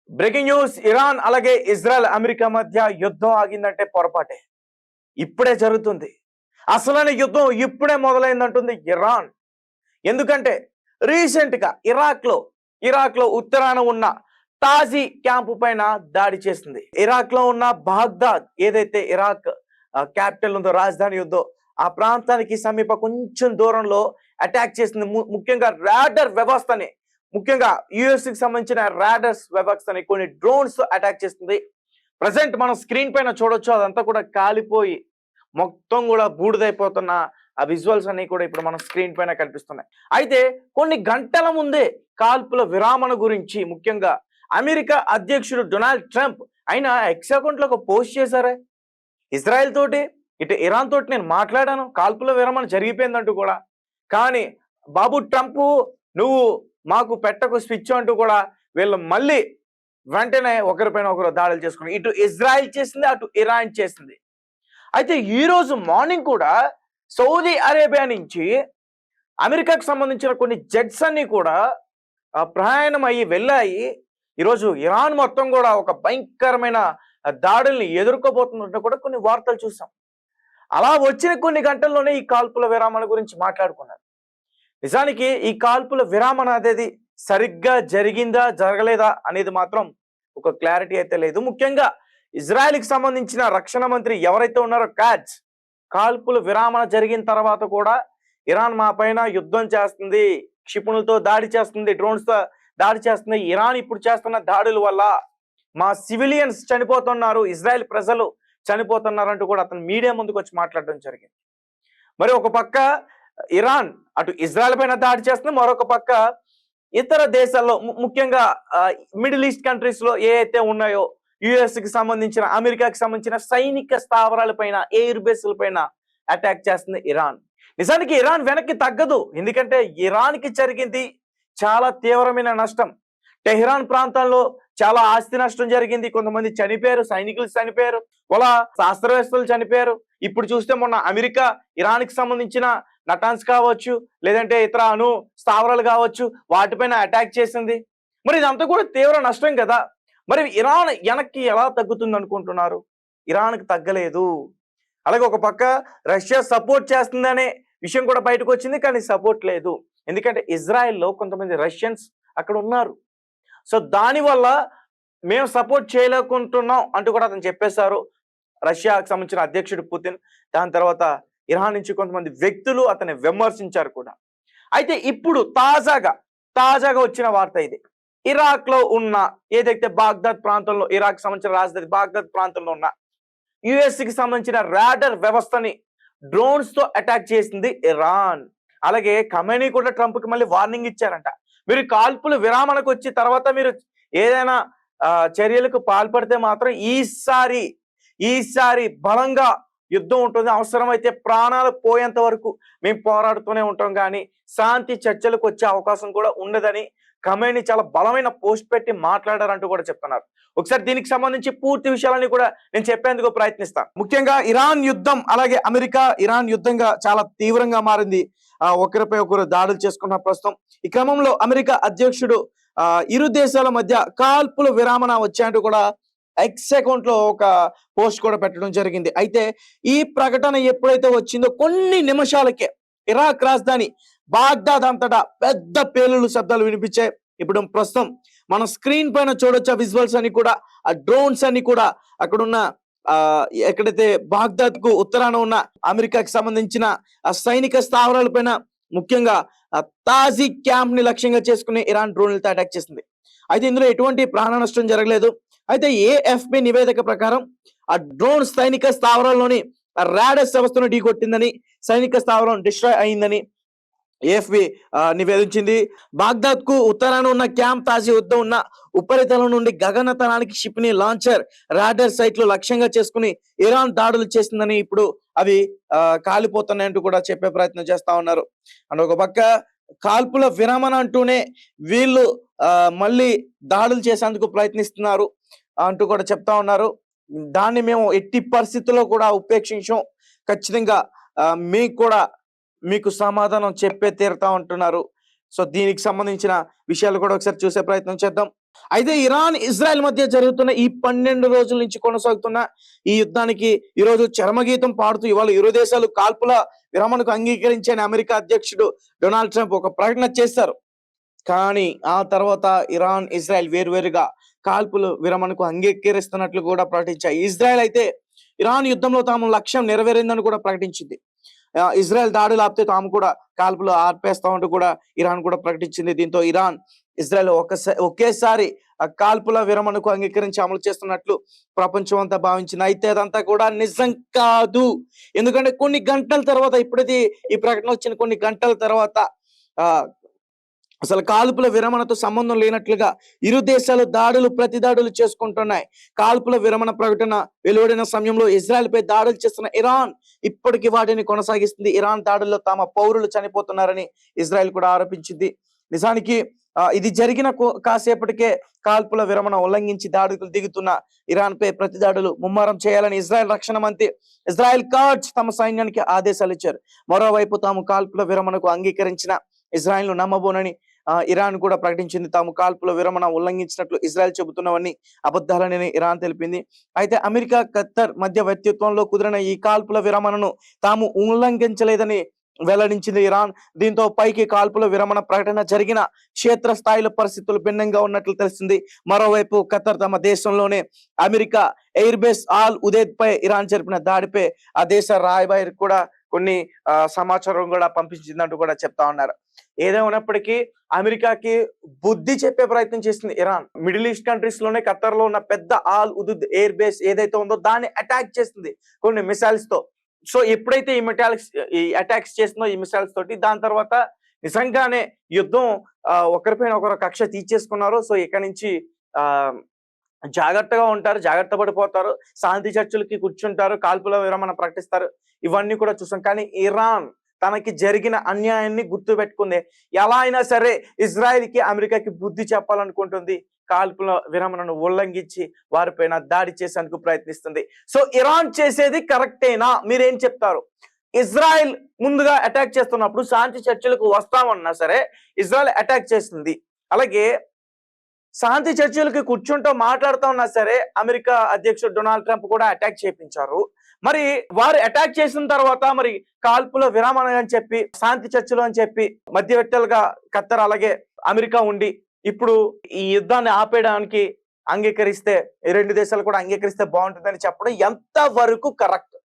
Breaking news. Iran అలాగే Israel America మధ్య యుద్ధం ఆగిందంటే పొరపాటే. ఇప్పుడే జరుగుతుంది. అసలైన యుద్ధం ఇప్పుడే మొదలైందంటుంది ఇరాన్. ఎందుకంటే రీసెంట్ గా ఇరాక్ లో ఉత్తరాన ఉన్న తాజీ క్యాంపు పైన దాడి చేసింది. ఇరాక్ లో ఉన్న బాగ్దాద్ ఏదైతే ఇరాక్ క్యాపిటల్ ఉందో, రాజధాని ఉందో, ఆ ప్రాంతానికి సమీప కొంచెం దూరంలో అటాక్ చేసింది. ముఖ్యంగా రాడర్ వ్యవస్థని, ముఖ్యంగా యుఎస్ కి సంబంధించిన రాడర్స్ వ్యవస్థని కొన్ని డ్రోన్స్ అటాక్ చేస్తుంది. ప్రజెంట్ మనం స్క్రీన్ పైన చూడొచ్చు, అదంతా కూడా కాలిపోయి మొత్తం కూడా బూడిదైపోతున్న ఆ విజువల్స్ అన్ని కూడా ఇప్పుడు మన స్క్రీన్ పైన కనిపిస్తున్నాయి. అయితే కొన్ని గంటల ముందే కాల్పుల విరామణ గురించి ముఖ్యంగా అమెరికా అధ్యక్షుడు డొనాల్డ్ ట్రంప్ ఆయన ఎక్స్ అకౌంట్ లో ఒక పోస్ట్ చేశారే, ఇజ్రాయెల్ తోటి ఇటు ఇరాన్ తోటి నేను మాట్లాడాను, కాల్పుల విరమణ జరిగిపోయిందంటూ కూడా. కానీ బాబు ట్రంప్, నువ్వు మాకు పెట్టకు స్విచ్ అంటూ కూడా వీళ్ళు మళ్ళీ వెంటనే ఒకరిపైన ఒకరు దాడులు చేసుకుని ఇటు ఇజ్రాయెల్ చేసింది, అటు ఇరాన్ చేసింది. అయితే ఈ రోజు మార్నింగ్ కూడా సౌదీ అరేబియా నుంచి అమెరికాకు సంబంధించిన కొన్ని జెట్స్ అన్ని కూడా ప్రయాణం అయ్యి వెళ్ళాయి. ఈరోజు ఇరాన్ మొత్తం కూడా ఒక భయంకరమైన దాడుల్ని ఎదుర్కోబోతున్నట్టు కూడా కొన్ని వార్తలు చూసాం. అలా వచ్చిన కొన్ని గంటల్లోనే ఈ కాల్పుల విరామణ గురించి మాట్లాడుకున్నారు. నిజానికి ఈ కాల్పుల విరామణ అనేది సరిగ్గా జరిగిందా జరగలేదా అనేది మాత్రం ఒక క్లారిటీ అయితే లేదు. ముఖ్యంగా ఇజ్రాయెల్కి సంబంధించిన రక్షణ మంత్రి ఎవరైతే ఉన్నారో కాట్జ్, కాల్పుల విరామణ జరిగిన తర్వాత కూడా ఇరాన్ మా పైన యుద్ధం చేస్తుంది, క్షిపణులతో దాడి చేస్తుంది, డ్రోన్స్ తో దాడి చేస్తుంది, ఇరాన్ ఇప్పుడు చేస్తున్న దాడుల వల్ల మా సివిలియన్స్ చనిపోతున్నారు, ఇజ్రాయెల్ ప్రజలు చనిపోతున్నారంటూ కూడా అతను మీడియా ముందుకు వచ్చి మాట్లాడడం జరిగింది. మరి ఒక పక్క ఇరాన్ అటు ఇజ్రాయెల్ పైన దాడి చేస్తుంది, మరొక పక్క ఇతర దేశాల్లో ముఖ్యంగా మిడిల్ ఈస్ట్ కంట్రీస్ లో ఏ అయితే ఉన్నాయో యుఎస్ కి సంబంధించిన, అమెరికాకి సంబంధించిన సైనిక స్థావరాల పైన, ఎయిర్ బేస్ల పైన అటాక్ చేస్తుంది ఇరాన్. నిజానికి ఇరాన్ వెనక్కి తగ్గదు. ఎందుకంటే ఇరాన్ కి జరిగింది చాలా తీవ్రమైన నష్టం. టెహ్రాన్ ప్రాంతంలో చాలా ఆస్తి నష్టం జరిగింది, కొంతమంది చనిపోయారు, సైనికులు చనిపోయారు, వాళ్ళ శాస్త్రవేత్తలు చనిపోయారు. ఇప్పుడు చూస్తే మొన్న అమెరికా ఇరాన్ కి సంబంధించిన నటాన్స్ కావచ్చు, లేదంటే ఇతర అణు స్థావరాలు కావచ్చు, వాటిపైన అటాక్ చేసింది. మరి ఇదంతా కూడా తీవ్ర నష్టం కదా. మరి ఇరాన్ వెనక్కి ఎలా తగ్గుతుంది అనుకుంటున్నారు? ఇరాన్కి తగ్గలేదు. అలాగే ఒక పక్క రష్యా సపోర్ట్ చేస్తుందనే విషయం కూడా బయటకు వచ్చింది, కానీ సపోర్ట్ లేదు. ఎందుకంటే ఇజ్రాయెల్లో కొంతమంది రష్యన్స్ అక్కడ ఉన్నారు. సో దానివల్ల మేము సపోర్ట్ చేయలేకుంటున్నాం అంటూ కూడా అతను చెప్పేశారు, రష్యాకు సంబంధించిన అధ్యక్షుడు పుతిన్. దాని తర్వాత ఇరాన్ నుంచి కొంతమంది వ్యక్తులు అతన్ని విమర్శించారు కూడా. అయితే ఇప్పుడు తాజాగా వచ్చిన వార్త ఇది. ఇరాక్ లో ఉన్న ఏదైతే బాగ్దాద్ ప్రాంతంలో, ఇరాక్ సంబంధించిన రాజధాని బాగ్దాద్ ప్రాంతంలో ఉన్న యుఎస్ కి సంబంధించిన రాడర్ వ్యవస్థని డ్రోన్స్ తో అటాక్ చేసింది ఇరాన్. అలాగే ఖమేనీ కూడా ట్రంప్ కి మళ్ళీ వార్నింగ్ ఇచ్చారంట, మీరు కాల్పులు విరామణకు వచ్చి తర్వాత మీరు ఏదైనా చర్యలకు పాల్పడితే మాత్రం ఈసారి బలంగా యుద్ధం ఉంటుంది, అవసరమైతే ప్రాణాలు పోయేంత వరకు మేము పోరాడుతూనే ఉంటాం, కానీ శాంతి చర్చలకు వచ్చే అవకాశం కూడా ఉండదని ఖమేనీ చాలా బలమైన పోస్ట్ పెట్టి మాట్లాడారంటూ కూడా చెప్తున్నారు. ఒకసారి దీనికి సంబంధించి పూర్తి విషయాలని కూడా నేను చెప్పేందుకు ప్రయత్నిస్తాను. ముఖ్యంగా ఇరాన్ యుద్ధం అలాగే అమెరికా ఇరాన్ యుద్ధంగా చాలా తీవ్రంగా మారింది. ఒకరిపై ఒకరు దాడులు చేసుకున్న ప్రస్తుతం ఈ క్రమంలో అమెరికా అధ్యక్షుడు ఇరు దేశాల మధ్య కాల్పుల విరామణ వచ్చాయంటూ కూడా ఎక్స్ అకౌంట్ లో ఒక పోస్ట్ కూడా పెట్టడం జరిగింది. అయితే ఈ ప్రకటన ఎప్పుడైతే వచ్చిందో కొన్ని నిమిషాలకే ఇరాక్ రాజధాని బాగ్దాద్ అంతటా పెద్ద పేలుడు శబ్దాలు వినిపించాయి. ఇప్పుడు ప్రస్తుతం మన స్క్రీన్ పైన చూడొచ్చు ఆ విజువల్స్ అన్ని కూడా, ఆ డ్రోన్స్ అన్ని కూడా అక్కడున్న ఎక్కడైతే బాగ్దాద్ కు ఉత్తరాన ఉన్న అమెరికాకి సంబంధించిన ఆ సైనిక స్థావరాల పైన, ముఖ్యంగా తాజీ క్యాంప్ ని లక్ష్యంగా చేసుకుని ఇరాన్ డ్రోన్లతో అటాక్ చేసింది. అయితే ఇందులో ఎటువంటి ప్రాణ నష్టం జరగలేదు. అయితే ఏఎఫ్పి నివేదిక ప్రకారం ఆ డ్రోన్ సైనిక స్థావరాల్లోని రాడర్ వ్యవస్థను ఢీకొట్టిందని, సైనిక స్థావరం డిస్ట్రాయ్ అయిందని ఏఎఫ్పి నివేదించింది. బాగ్దాద్ కు ఉత్తరాన ఉన్న క్యాంప్ తాజీ వద్ద ఉన్న ఉపరితలం నుండి గగనతలానికి క్షిపణి లాంచర్ రాడర్ సైట్లు లక్ష్యంగా చేసుకుని ఇరాన్ దాడులు చేసిందని, ఇప్పుడు అవి కాలిపోతున్నాయంటూ కూడా చెప్పే ప్రయత్నం చేస్తా ఉన్నారు. అండ్ ఒక పక్క కాల్పుల విరమణ అంటూనే వీళ్ళు మళ్ళీ దాడులు చేసేందుకు ప్రయత్నిస్తున్నారు అంటూ కూడా చెప్తా ఉన్నారు. దాన్ని మేము ఎట్టి పరిస్థితుల్లో కూడా ఉపేక్షించాం, ఖచ్చితంగా మీకు సమాధానం చెప్పే తీరుతా ఉంటున్నారు. సో దీనికి సంబంధించిన విషయాలు కూడా ఒకసారి చూసే ప్రయత్నం చేద్దాం. అయితే ఇరాన్ ఇజ్రాయెల్ మధ్య జరుగుతున్న ఈ 12 రోజుల నుంచి కొనసాగుతున్న ఈ యుద్ధానికి ఈరోజు చరమగీతం పాడుతూ ఇవాళ ఇరు దేశాలు కాల్పుల విరమణకు అంగీకరించిన అమెరికా అధ్యక్షుడు డొనాల్డ్ ట్రంప్ ఒక ప్రకటన చేశారు. కానీ ఆ తర్వాత ఇరాన్ ఇజ్రాయెల్ వేరువేరుగా కాల్పులు విరమణకు అంగీకరిస్తున్నట్లు కూడా ప్రకటించాయి. ఇజ్రాయెల్ అయితే ఇరాన్ యుద్ధంలో తాము లక్ష్యం నెరవేరిందని కూడా ప్రకటించింది. ఇజ్రాయెల్ దాడులు ఆపితే తాము కూడా కాల్పులు ఆర్పేస్తామంటూ కూడా ఇరాన్ కూడా ప్రకటించింది. దీంతో ఇరాన్ ఇజ్రాయెల్ ఒకేసారి కాల్పుల విరమణకు అంగీకరించి అమలు చేస్తున్నట్లు ప్రపంచం అంతా భావించింది. అయితే అదంతా కూడా నిజం కాదు. ఎందుకంటే కొన్ని గంటల తర్వాత, ఇప్పుడైతే ఈ ప్రకటన వచ్చిన కొన్ని గంటల తర్వాత అసలు కాల్పుల విరమణతో సంబంధం లేనట్లుగా ఇరు దేశాలు ప్రతి దాడులు చేసుకుంటున్నాయి. కాల్పుల విరమణ ప్రకటన వెలువడిన సమయంలో ఇజ్రాయెల్ పై దాడులు చేస్తున్న ఇరాన్ ఇప్పటికీ వాటిని కొనసాగిస్తుంది. ఇరాన్ దాడుల్లో తమ పౌరులు చనిపోతున్నారని ఇజ్రాయెల్ కూడా ఆరోపించింది. నిజానికి ఇది జరిగిన కాసేపటికే కాల్పుల విరమణ ఉల్లంఘించి దాడులు దిగుతున్న ఇరాన్ పై ప్రతి దాడులు ముమ్మరం చేయాలని ఇజ్రాయెల్ రక్షణ మంత్రి ఇజ్రాయెల్ కాట్జ్ తమ సైన్యానికి ఆదేశాలు ఇచ్చారు. మరోవైపు తాము కాల్పుల విరమణకు అంగీకరించిన ఇజ్రాయెల్ ను నమ్మబోనని ఇరాన్ కూడా ప్రకటించింది. తాము కాల్పుల విరమణ ఉల్లంఘించినట్లు ఇజ్రాయెల్ చెబుతున్నవన్నీ అబద్ధాలని ఇరాన్ తెలిపింది. అయితే అమెరికా ఖత్తర్ మధ్యవర్తిత్వంలో కుదిరిన ఈ కాల్పుల విరమణను తాము ఉల్లంఘించలేదని వెల్లడించింది ఇరాన్. దీంతో పైకి కాల్పుల విరమణ ప్రకటన జరిగిన క్షేత్ర స్థాయిలో పరిస్థితులు భిన్నంగా ఉన్నట్లు తెలిసింది. మరోవైపు ఖత్తర్ తమ దేశంలోనే అమెరికా ఎయిర్ బేస్ ఆల్ ఉదేద్ పై ఇరాన్ జరిపిన దాడిపై ఆ దేశ రాయబారి కూడా కొన్ని సమాచారం కూడా పంపించిందంటూ కూడా చెప్తా ఉన్నారు. ఏదేమైనప్పటికీ అమెరికాకి బుద్ధి చెప్పే ప్రయత్నం చేసింది ఇరాన్. మిడిల్ ఈస్ట్ కంట్రీస్ లోనే ఖత్తర్ లో ఉన్న పెద్ద ఆల్ ఉదుద్ ఎయిర్ బేస్ ఏదైతే ఉందో దాన్ని అటాక్ చేసింది కొన్ని మిసైల్స్ తో. సో ఎప్పుడైతే ఈ అటాక్స్ చేస్తుందో ఈ మిసైల్స్ తోటి, దాని తర్వాత నిజంగానే యుద్ధం ఒకరిపైన ఒకరు కక్ష తీర్చేసుకున్నారు. సో ఇక్కడి నుంచి జాగ్రత్తగా ఉంటారు, జాగ్రత్త పడిపోతారు, శాంతి చర్చలకి కూర్చుంటారు, కాల్పుల విరమణ ప్రకటిస్తారు. ఇవన్నీ కూడా చూసాం. కానీ ఇరాన్ తనకి జరిగిన అన్యాయాన్ని గుర్తు పెట్టుకుంది. ఎలా అయినా సరే ఇజ్రాయెల్కి అమెరికాకి బుద్ధి చెప్పాలనుకుంటుంది. కాల్పుల విరమణను ఉల్లంఘించి వారిపైన దాడి చేసేందుకు ప్రయత్నిస్తుంది. సో ఇరాన్ చేసేది కరెక్టేనా? మీరేం చెప్తారు? ఇజ్రాయెల్ ముందుగా అటాక్ చేస్తున్నప్పుడు శాంతి చర్చలకు వస్తామన్నా సరే ఇజ్రాయెల్ అటాక్ చేస్తుంది. అలాగే శాంతి చర్చలకి కూర్చుంటూ మాట్లాడుతూ ఉన్నా సరే అమెరికా అధ్యక్షుడు డొనాల్డ్ ట్రంప్ కూడా అటాక్ చేయించారు. మరి వారు అటాక్ చేసిన తర్వాత మరి కాల్పుల విరామణ అని చెప్పి, శాంతి చర్చలు అని చెప్పి మధ్యవర్తులుగా ఖత్తర్ అలాగే అమెరికా ఉండి ఇప్పుడు ఈ యుద్ధాన్ని ఆపేయడానికి అంగీకరిస్తే, ఈ రెండు దేశాలు కూడా అంగీకరిస్తే బాగుంటుందని చెప్పడం ఎంత వరకు కరెక్ట్?